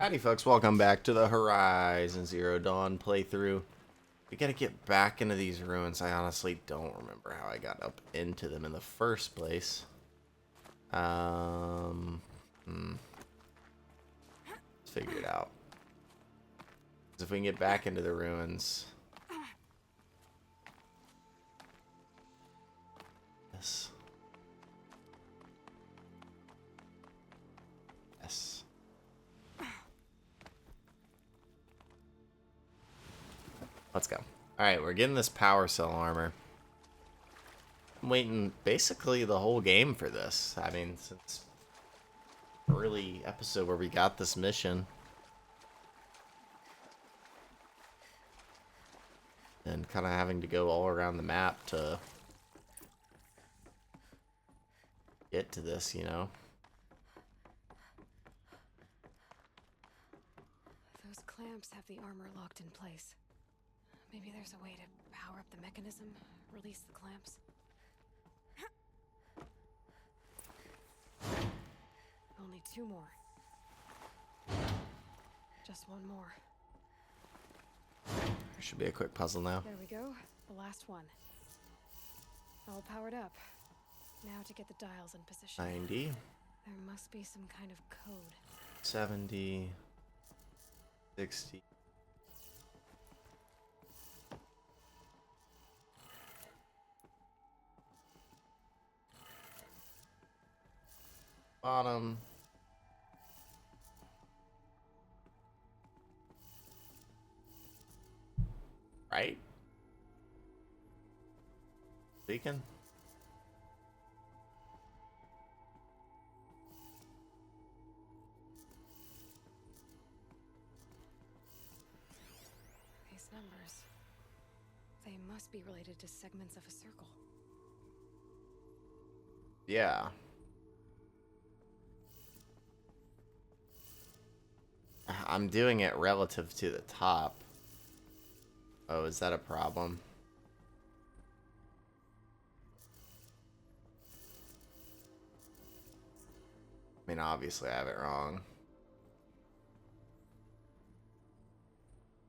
Howdy folks, welcome back to the Horizon Zero Dawn playthrough. We gotta get back into these ruins. I honestly don't remember how I got up into them in the first place. Let's figure it out. 'Cause if we can get back into the ruins... Yes. Yes. Let's go. Alright, we're getting this power cell armor. I'm waiting basically the whole game for this. I mean, since early episode where we got this mission. And kind of having to go all around the map to get to this, you know? Those clamps have the armor locked in place. Maybe there's a way to power up the mechanism, release the clamps. Only two more. Just one more. There should be a quick puzzle now. There we go. The last one. All powered up. Now to get the dials in position. 90, There must be some kind of code. 70, 60. Bottom. Right? Beacon? These numbers. They must be related to segments of a circle. Yeah. I'm doing it relative to the top. Oh, is that a problem? I mean, obviously I have it wrong.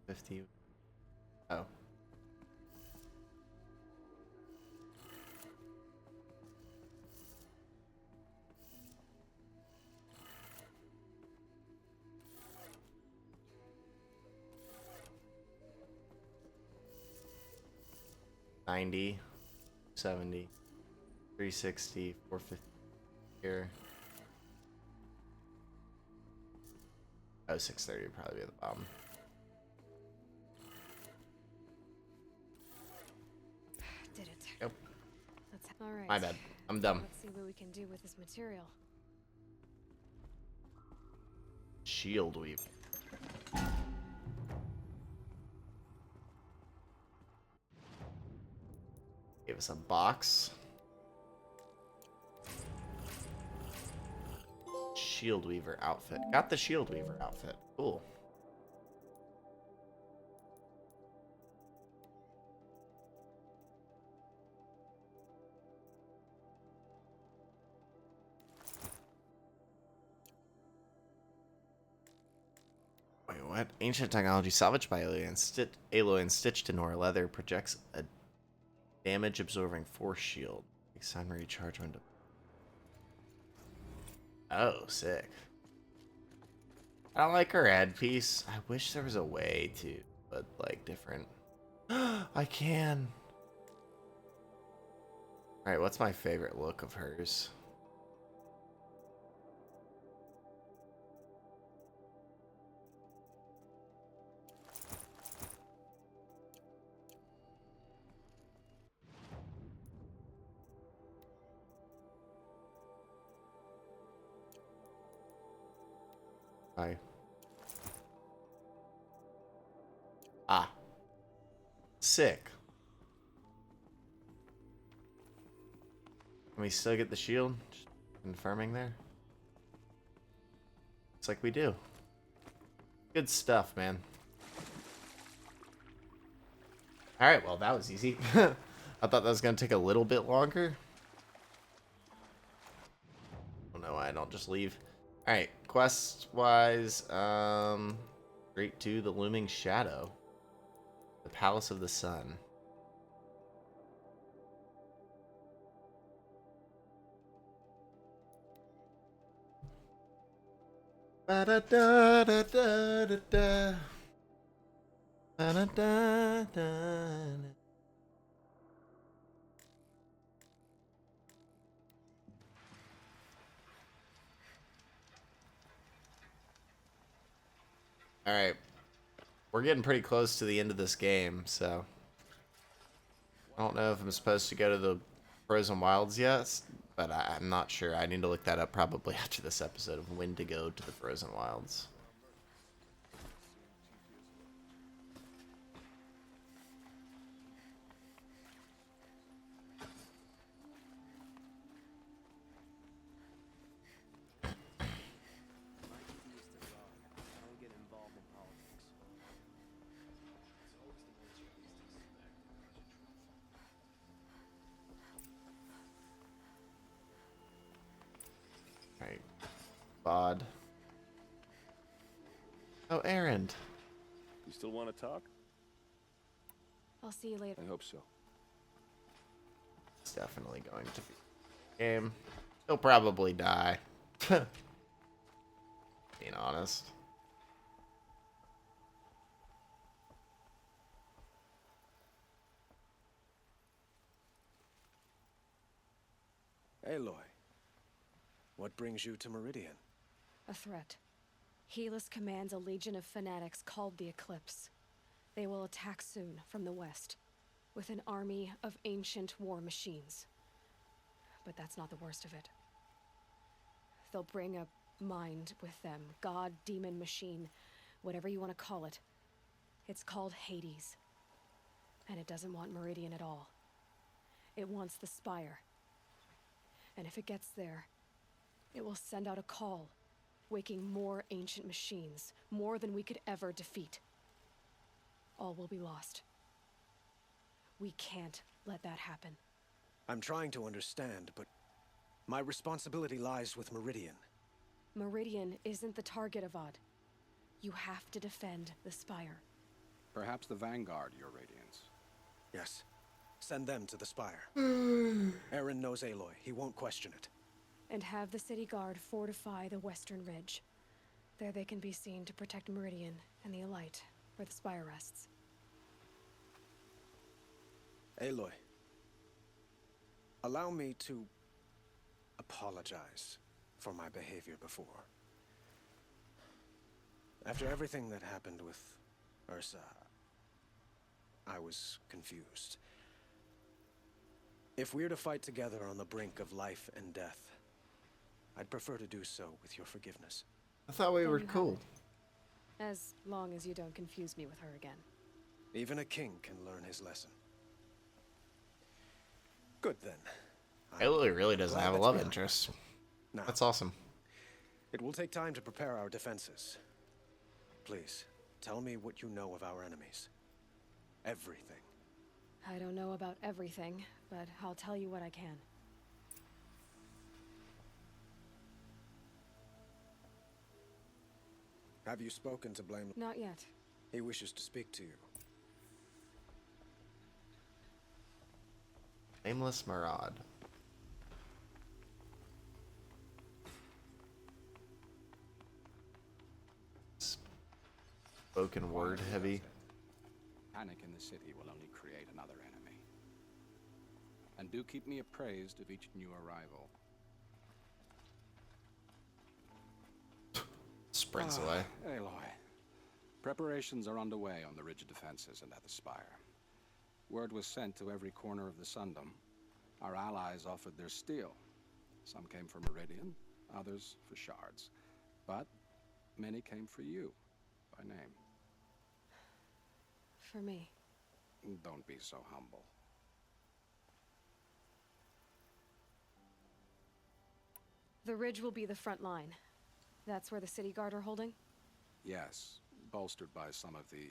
50. Oh. $90, 70, 360, 450 here. Oh, 630 would probably be at the bottom. Did it. Yep. All right. My bad. I'm dumb. Let's see what we can do with this material. Shield weave. Gave us a box. Shield weaver outfit. Got the shield weaver outfit. Cool. Wait, what? Ancient technology salvaged by aliens. Aliens stitched into our leather projects a damage absorbing force shield. Makes time recharge window. Oh, sick. I don't like her headpiece. I wish there was a way to, but like different. I can. Alright, what's my favorite look of hers? Hi. Ah. Sick. Can we still get the shield? Just confirming there. Looks like we do. Good stuff, man. Alright, well, that was easy. I thought that was going to take a little bit longer. I don't know why I don't just leave. Alright, quest-wise, straight to the Looming Shadow. The Palace of the Sun. Ba-da-da-da-da-da-da. Ba-da-da-da-da. Alright, we're getting pretty close to the end of this game, so I don't know if I'm supposed to go to the Frozen Wilds yet, but I'm not sure. I need to look that up probably after this episode of when to go to the Frozen Wilds. Alright, Bod. Oh, Erend. You still want to talk? I'll see you later. I hope so. It's definitely going to be a game. He'll probably die. Being honest. Aloy, what brings you to Meridian? A threat. Helis commands a legion of fanatics called the Eclipse. They will attack soon from the west, with an army of ancient war machines. But that's not the worst of it. They'll bring a mind with them, god, demon, machine, whatever you want to call it. It's called Hades. And it doesn't want Meridian at all. It wants the Spire. And if it gets there, it will send out a call, waking more ancient machines, more than we could ever defeat. All will be lost. We can't let that happen. I'm trying to understand, but my responsibility lies with Meridian. Meridian isn't the target, Avad. You have to defend the Spire. Perhaps the Vanguard, Your Radiance. Yes. Send them to the Spire. Eren knows Aloy. He won't question it. And have the city guard fortify the western ridge. There they can be seen to protect Meridian and the Elite, where the Spire rests. Aloy, allow me to apologize for my behavior before. After everything that happened with Ursa, I was confused. If we're to fight together on the brink of life and death, I'd prefer to do so with your forgiveness. I thought we Then were you have cool. it. As long as you don't confuse me with her again. Even a king can learn his lesson. Good then. Aloy really doesn't glad have a that's love behind interest. us. Now, That's awesome. it will take time to prepare our defenses. Please, tell me what you know of our enemies. Everything. I don't know about everything, but I'll tell you what I can. Have you spoken to Blame? Not yet. He wishes to speak to you. Nameless Marad. Spoken word heavy. Panic in the city will only create another enemy. And do keep me appraised of each new arrival. Sprints away. Aloy. Preparations are underway on the ridge defenses and at the Spire. Word was sent to every corner of the Sundom. Our allies offered their steel. Some came for Meridian, others for shards. But many came for you, by name. For me. Don't be so humble. The ridge will be the front line. That's where the city guard are holding? Yes, bolstered by some of the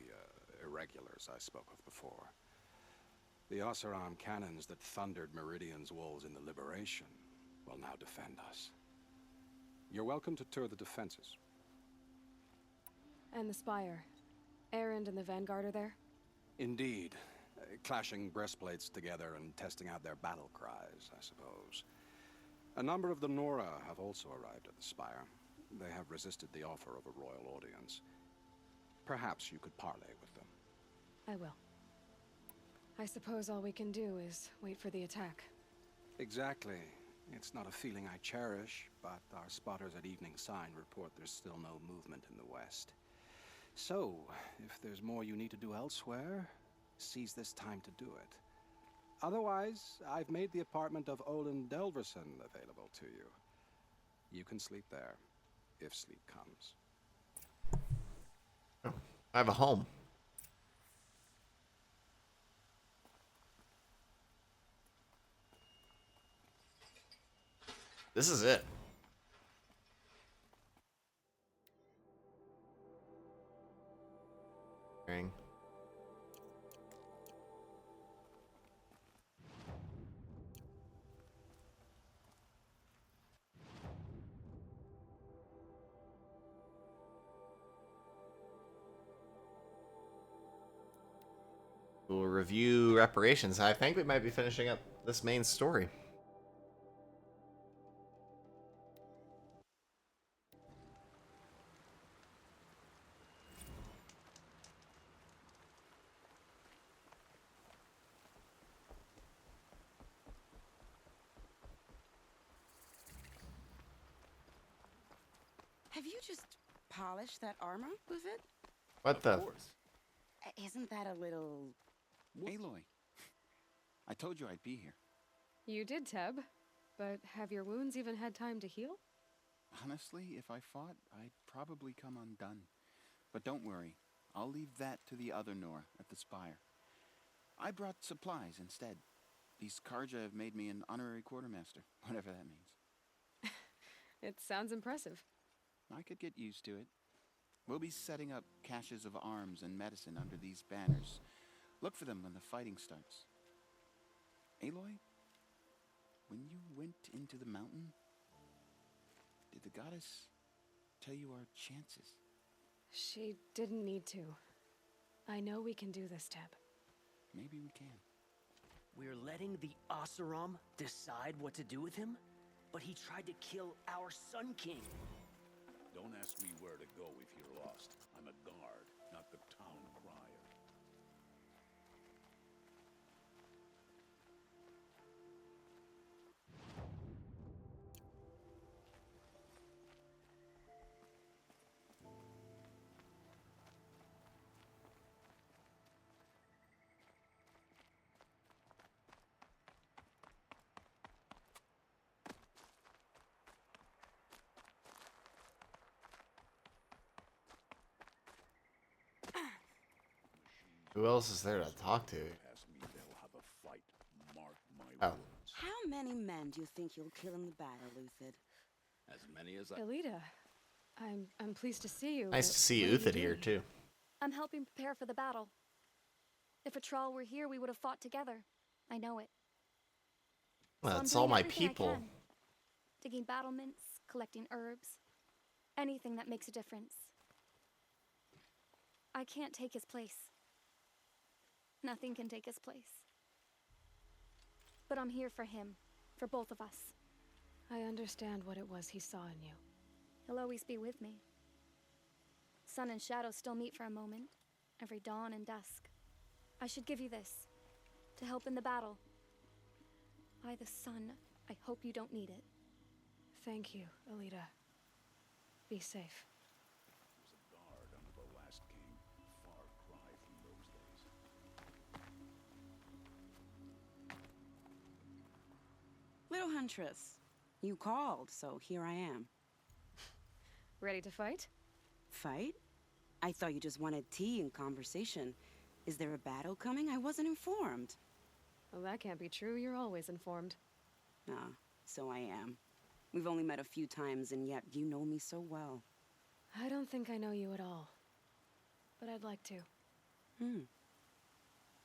irregulars I spoke of before. The Oseram cannons that thundered Meridian's walls in the Liberation will now defend us. You're welcome to tour the defenses. And the Spire. Erend and the Vanguard are there? Indeed. Clashing breastplates together and testing out their battle cries, I suppose. A number of the Nora have also arrived at the Spire. They have resisted the offer of a royal audience. Perhaps you could parley with them. I will. I suppose all we can do is wait for the attack. Exactly. It's not a feeling I cherish, but our spotters at Evening Sign report there's still no movement in the west. So, if there's more you need to do elsewhere, seize this time to do it. Otherwise, I've made the apartment of Olin Delverson available to you. You can sleep there, if sleep comes. I have a home. This is it. Ring. We'll review reparations. I think we might be finishing up this main story. Have you just polished that armor with it? What the? Of course. Isn't that a little... Aloy, I told you I'd be here. You did, Teb. But have your wounds even had time to heal? Honestly, if I fought, I'd probably come undone. But don't worry, I'll leave that to the other Nora at the Spire. I brought supplies instead. These Karja have made me an honorary quartermaster, whatever that means. It sounds impressive. I could get used to it. We'll be setting up caches of arms and medicine under these banners. Look for them when the fighting starts. Aloy, when you went into the mountain, did the goddess tell you our chances? She didn't need to. I know we can do this, Teb. Maybe we can. We're letting the Oseram decide what to do with him? But he tried to kill our Sun King. Don't ask me where to go if you're lost. I'm a guard, not the town crier. Who else is there to talk to? Ask me, they'll have a fight. Mark my Oh. words. How many men do you think you'll kill in the battle, Uthid? As many as I... Elita, I'm pleased to see you. Nice but to see what are you Uthid here doing? too. I'm helping prepare for the battle. If a Thrall were here, we would have fought together. I know it. Well, So I'm that's doing all my everything I people. can. Digging battlements, collecting herbs. Anything that makes a difference. I can't take his place. Nothing can take his place. But I'm here for him. For both of us. I understand what it was he saw in you. He'll always be with me. Sun and shadow still meet for a moment. Every dawn and dusk. I should give you this. To help in the battle. By the sun, I hope you don't need it. Thank you, Elita. Be safe. was a guard under the last king. Far cry from those days. Little Huntress, you called, so here I am. Ready to fight? Fight? I thought you just wanted tea and conversation. Is there a battle coming? I wasn't informed. Well, that can't be true. You're always informed. Ah, so I am. We've only met a few times, and yet you know me so well. I don't think I know you at all. But I'd like to.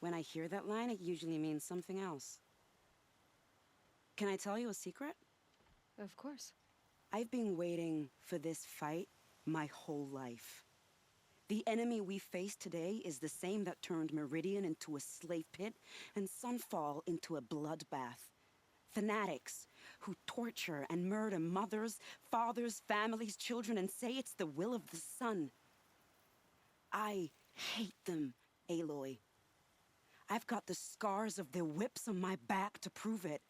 When I hear that line, it usually means something else. Can I tell you a secret? Of course. I've been waiting for this fight my whole life. The enemy we face today is the same that turned Meridian into a slave pit and Sunfall into a bloodbath. Fanatics who torture and murder mothers, fathers, families, children, and say it's the will of the sun. I hate them, Aloy. I've got the scars of their whips on my back to prove it.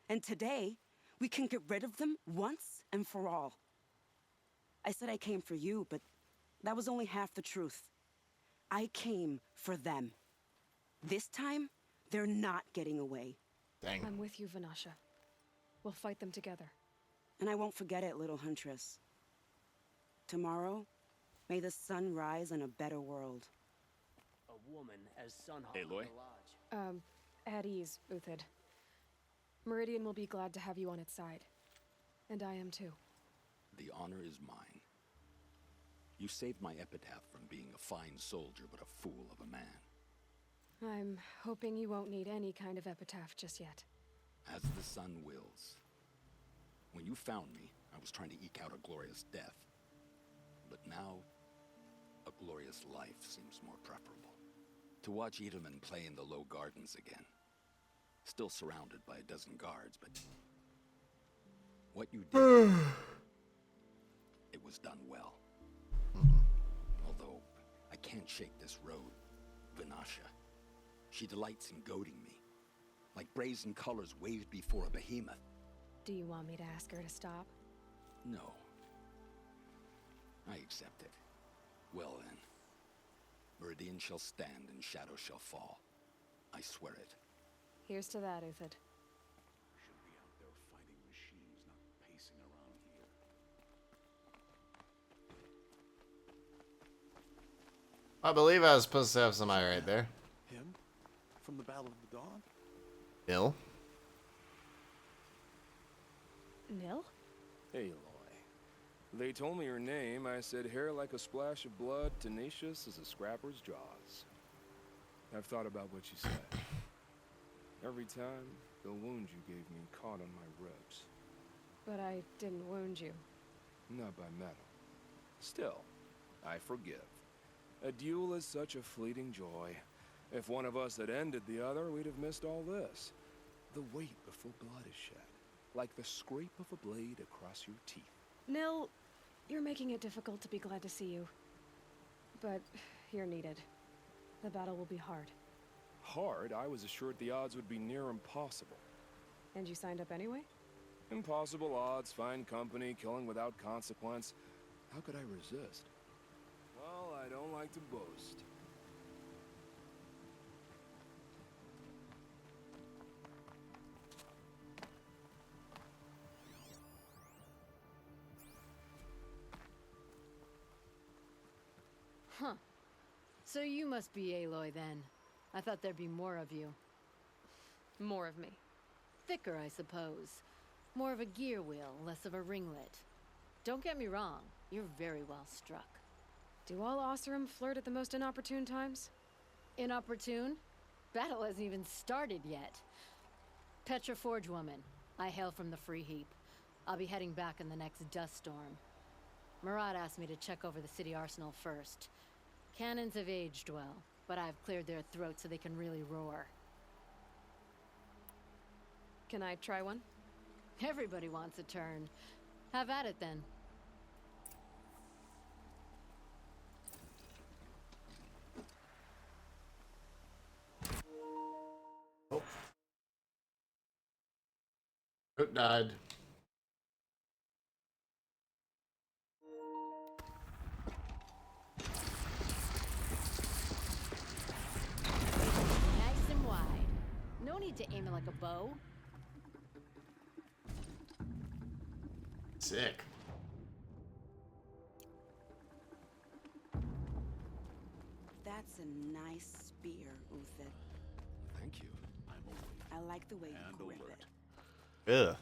And today, we can get rid of them once and for all. I said I came for you, but that was only half the truth. I came for them. This time, they're not getting away. Dang. I'm with you, Vanasha. We'll fight them together. And I won't forget it, little huntress. Tomorrow, may the sun rise in a better world. A woman as Sunhawk Aloy? in the lodge. At ease, Uthid. Meridian will be glad to have you on its side. And I am too. The honor is mine. You saved my epitaph from being a fine soldier, but a fool of a man. I'm hoping you won't need any kind of epitaph just yet. As the sun wills. When you found me, I was trying to eke out a glorious death. But now, a glorious life seems more preferable. To watch Edelman play in the low gardens again. Still surrounded by a dozen guards, but... what you did... it was done well. Although, I can't shake this road, Vanasha. She delights in goading me. Like brazen colors waved before a behemoth. Do you want me to ask her to stop? No. I accept it. Well then. Meridian shall stand and shadow shall fall. I swear it. Here's to that, Uthid. Should be out there fighting machines, not pacing around here. I believe I was supposed to have somebody right there. Him? From the Battle of the Dawn? Bill? Nil? Aloy. They told me your name. I said hair like a splash of blood, tenacious as a scrapper's jaws. I've thought about what you said. Every time, the wound you gave me caught on my ribs. But I didn't wound you. Not by metal. Still, I forgive. A duel is such a fleeting joy. If one of us had ended the other, we'd have missed all this. The weight before blood is shed. Like the scrape of a blade across your teeth. Nil, you're making it difficult to be glad to see you. But you're needed. The battle will be hard. Hard? I was assured the odds would be near impossible. And you signed up anyway? Impossible odds, fine company, killing without consequence. How could I resist? Well, I don't like to boast. Huh. So you must be Aloy then. I thought there'd be more of you. More of me. Thicker, I suppose. More of a gear wheel, less of a ringlet. Don't get me wrong, you're very well struck. Do all Oseram flirt at the most inopportune times? Inopportune? Battle hasn't even started yet. Petra Forge woman. I hail from the Free Heap. I'll be heading back in the next dust storm. Murad asked me to check over the city arsenal first. Cannons have aged well, but I've cleared their throats so they can really roar. Can I try one? Everybody wants a turn. Have at it then. Oh. Cook died. Nice and wide. No need to aim it like a bow. Sick. That's a nice spear, Uthid. Thank you. I like the way you And grip alert. it. Ugh.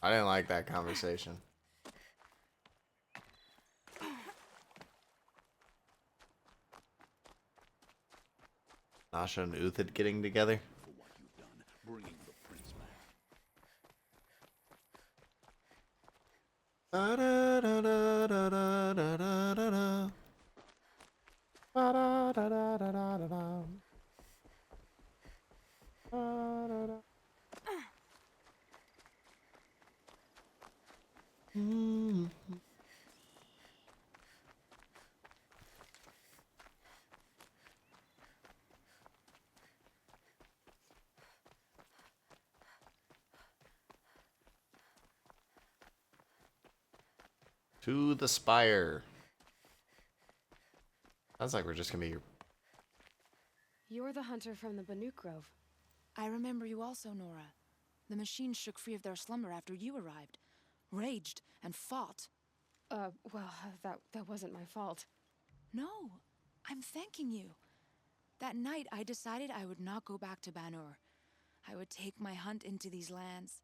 I didn't like that conversation. Nasha and Uthid getting together. For what you've done, bringing the prince back. Ba-da-da-da-da-da-da. Ba-da-da. Mm. To the spire. Sounds like we're just gonna be. You're the hunter from the Banuk Grove. I remember you also, Nora. The machines shook free of their slumber after you arrived, raged and fought. Well, that wasn't my fault. No, I'm thanking you. That night, I decided I would not go back to Banur. I would take my hunt into these lands.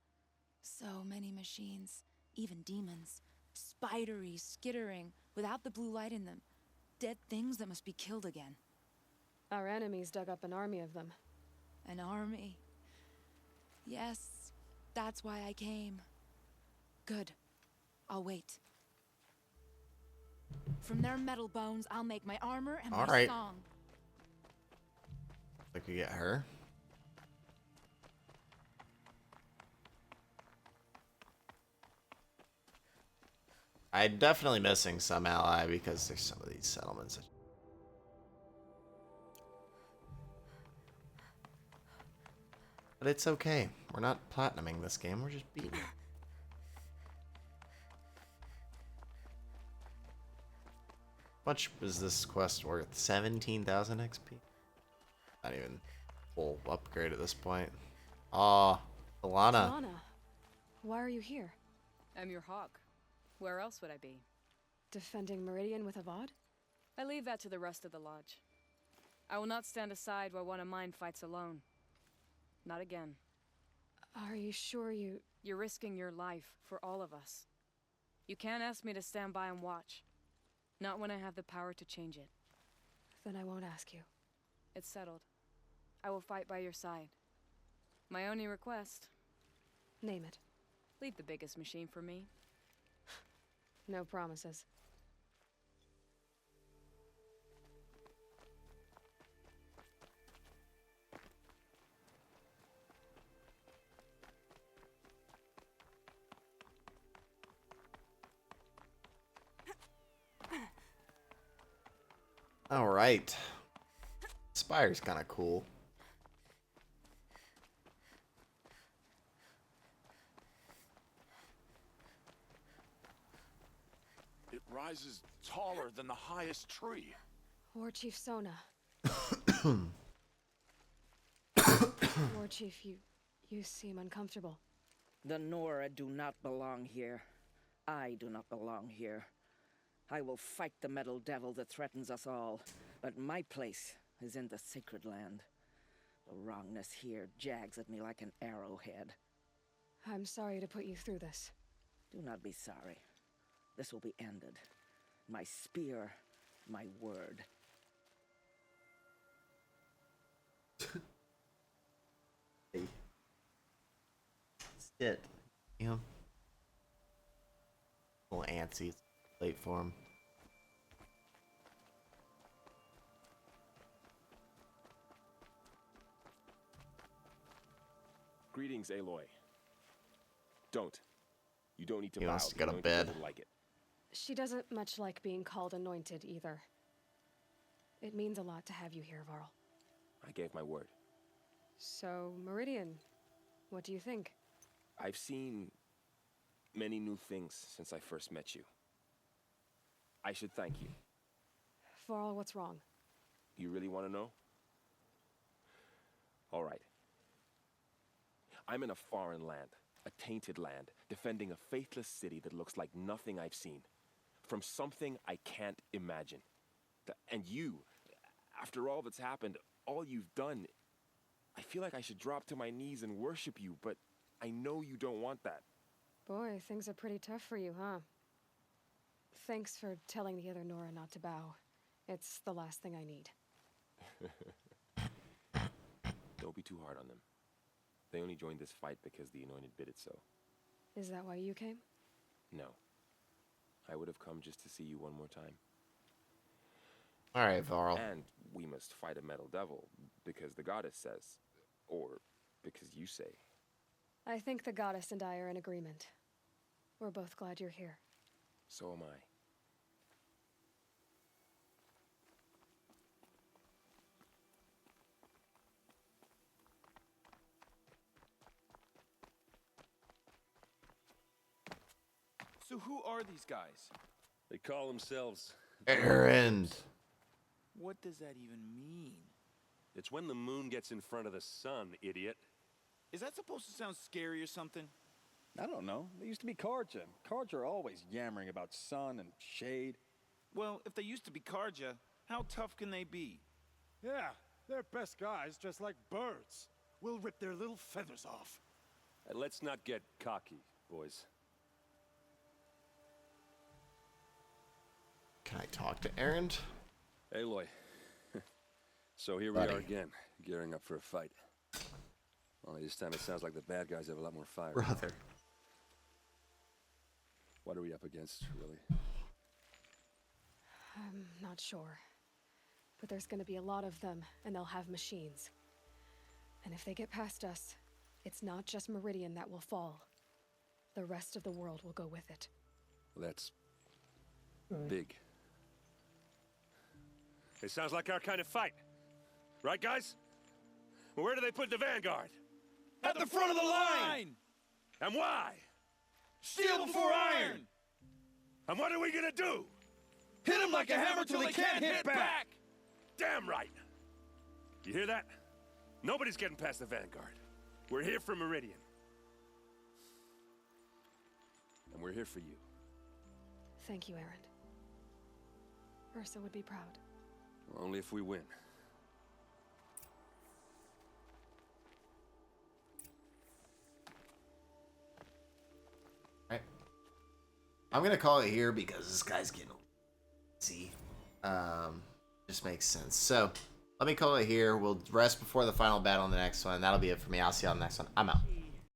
So many machines, even demons. Spidery, skittering, without the blue light in them. Dead things that must be killed again. Our enemies dug up an army of them. An army. Yes, that's why I came. Good. I'll wait. From their metal bones, I'll make my armor and my song. I could get her. I'm definitely missing some ally because there's some of these settlements that... But it's okay. We're not platinuming this game. We're just beating it. How much is this quest worth? 17,000 XP? Not even full upgrade at this point. Aw, Alana. Alana, why are you here? I'm your hawk. Where else would I be? Defending Meridian with Avad? I leave that to the rest of the lodge. I will not stand aside while one of mine fights alone. Not again. Are you sure you... You're risking your life for all of us. You can't ask me to stand by and watch. Not when I have the power to change it. Then I won't ask you. It's settled. I will fight by your side. My only request... Name it. Leave the biggest machine for me. No promises. All right. Spire's kind of cool. It rises taller than the highest tree. War Chief Sona. War Chief, you seem uncomfortable. The Nora do not belong here. I do not belong here. I will fight the metal devil that threatens us all, but my place is in the sacred land. The wrongness here jags at me like an arrowhead. I'm sorry to put you through this. Do not be sorry. This will be ended. My spear, my word. Hey. Sit. You know. A little antsy. It's late for him. Greetings, Aloy. Don't. You don't need to He bow. wants to go to The bed. Anointed doesn't like it. She doesn't much like being called anointed either. It means a lot to have you here, Varl. I gave my word. So, Meridian, what do you think? I've seen many new things since I first met you. I should thank you. Varl, what's wrong? You really want to know? All right. I'm in a foreign land, a tainted land, defending a faithless city that looks like nothing I've seen. From something I can't imagine. And you, after all that's happened, all you've done, I feel like I should drop to my knees and worship you, but I know you don't want that. Boy, things are pretty tough for you, huh? Thanks for telling the other Nora not to bow. It's the last thing I need. Don't be too hard on them. They only joined this fight because the Anointed bid it so. Is that why you came? No. I would have come just to see you one more time. Alright, Varl. And we must fight a metal devil, because the goddess says. Or because you say. I think the goddess and I are in agreement. We're both glad you're here. So am I. So who are these guys? They call themselves... Errand. What does that even mean? It's when the moon gets in front of the sun, idiot. Is that supposed to sound scary or something? I don't know. They used to be Karja. Karja are always yammering about sun and shade. Well, if they used to be Karja, how tough can they be? Yeah, they're best guys, just like birds. We'll rip their little feathers off. Let's not get cocky, boys. Can I talk to Errand? Aloy. So here Buddy. we are again, gearing up for a fight. Only this time it sounds like the bad guys have a lot more fire. Brother. What are we up against, really? I'm not sure. But there's gonna be a lot of them, and they'll have machines. And if they get past us, it's not just Meridian that will fall. The rest of the world will go with it. That's... big. It sounds like our kind of fight. Right, guys? Well, where do they put the vanguard? At the front of the line! And why? Steel before iron! And what are we gonna do? Hit them like a hammer till they can't hit back! Damn right! You hear that? Nobody's getting past the vanguard. We're here for Meridian. And we're here for you. Thank you, Errand. Ursa would be proud. Only if we win. Alright. I'm gonna call it here because this guy's getting easy. Just makes sense. So, let me call it here. We'll rest before the final battle in the next one. That'll be it for me. I'll see you on the next one. I'm out.